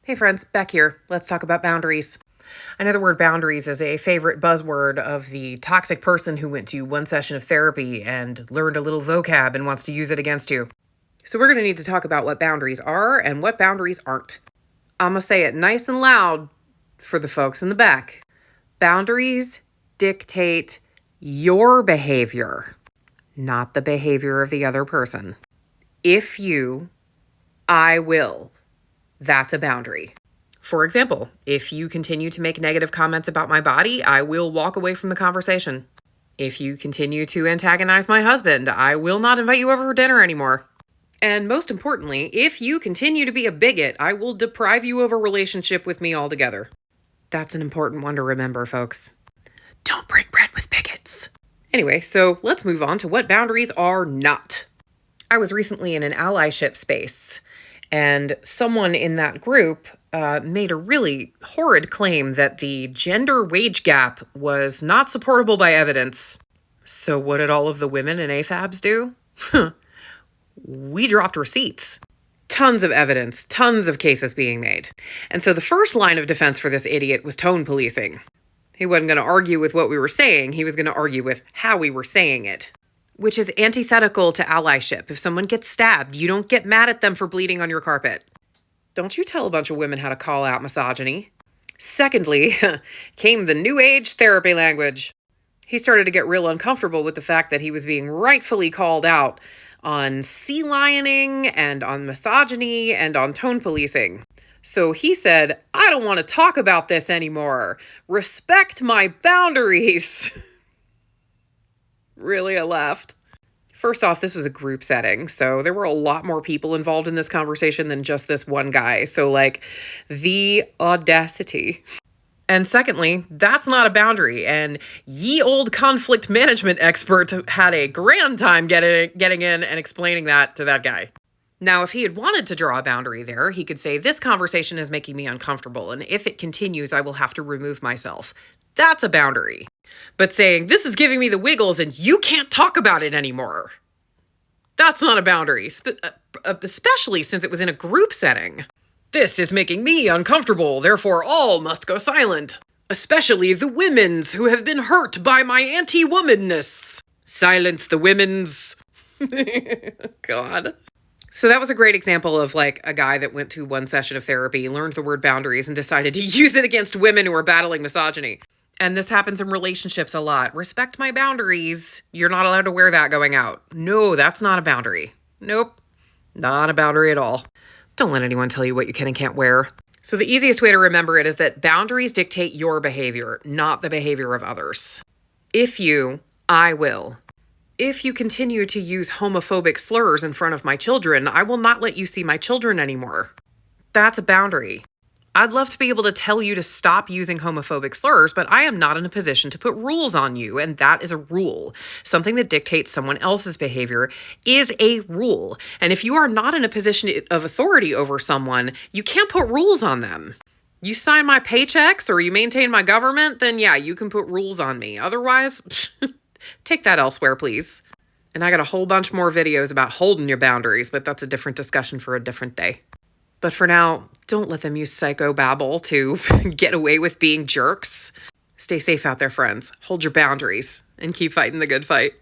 Hey friends, Beck here. Let's talk about boundaries. I know the word boundaries is a favorite buzzword of the toxic person who went to one session of therapy and learned a little vocab and wants to use it against you. So we're going to need to talk about what boundaries are and what boundaries aren't. I'm going to say it nice and loud for the folks in the back. Boundaries dictate your behavior, not the behavior of the other person. If you, I will. That's a boundary. For example, if you continue to make negative comments about my body, I will walk away from the conversation. If you continue to antagonize my husband, I will not invite you over for dinner anymore. And most importantly, if you continue to be a bigot, I will deprive you of a relationship with me altogether. That's an important one to remember, folks. Don't break bread with bigots. Anyway, so let's move on to what boundaries are not. I was recently in an allyship space, and someone in that group made a really horrid claim that the gender wage gap was not supportable by evidence. So what did all of the women in AFABs do? We dropped receipts. Tons of evidence, tons of cases being made. And so the first line of defense for this idiot was tone policing. He wasn't going to argue with what we were saying. He was going to argue with how we were saying it, which is antithetical to allyship. If someone gets stabbed, you don't get mad at them for bleeding on your carpet. Don't you tell a bunch of women how to call out misogyny. Secondly, came the new age therapy language. He started to get real uncomfortable with the fact that he was being rightfully called out on sea lioning and on misogyny and on tone policing. So he said, I don't want to talk about this anymore. Respect my boundaries. Really, I laughed. First off, this was a group setting, so there were a lot more people involved in this conversation than just this one guy. So, the audacity. And secondly, that's not a boundary. And ye old conflict management expert had a grand time getting in and explaining that to that guy. Now, if he had wanted to draw a boundary there, he could say, this conversation is making me uncomfortable, and if it continues, I will have to remove myself. That's a boundary. But saying, this is giving me the wiggles and you can't talk about it anymore, that's not a boundary, especially since it was in a group setting. This is making me uncomfortable, therefore all must go silent, especially the women's who have been hurt by my anti-womanness. Silence the women's. God. So that was a great example of a guy that went to one session of therapy, learned the word boundaries, and decided to use it against women who are battling misogyny. And this happens in relationships a lot. Respect my boundaries. You're not allowed to wear that going out. No, that's not a boundary. Nope, not a boundary at all. Don't let anyone tell you what you can and can't wear. So the easiest way to remember it is that boundaries dictate your behavior, not the behavior of others. If you, I will. If you continue to use homophobic slurs in front of my children, I will not let you see my children anymore. That's a boundary. I'd love to be able to tell you to stop using homophobic slurs, but I am not in a position to put rules on you, and that is a rule. Something that dictates someone else's behavior is a rule. And if you are not in a position of authority over someone, you can't put rules on them. You sign my paychecks or you maintain my government, then yeah, you can put rules on me. Otherwise, take that elsewhere, please. And I got a whole bunch more videos about holding your boundaries, but that's a different discussion for a different day. But for now, don't let them use psychobabble to get away with being jerks. Stay safe out there, friends. Hold your boundaries and keep fighting the good fight.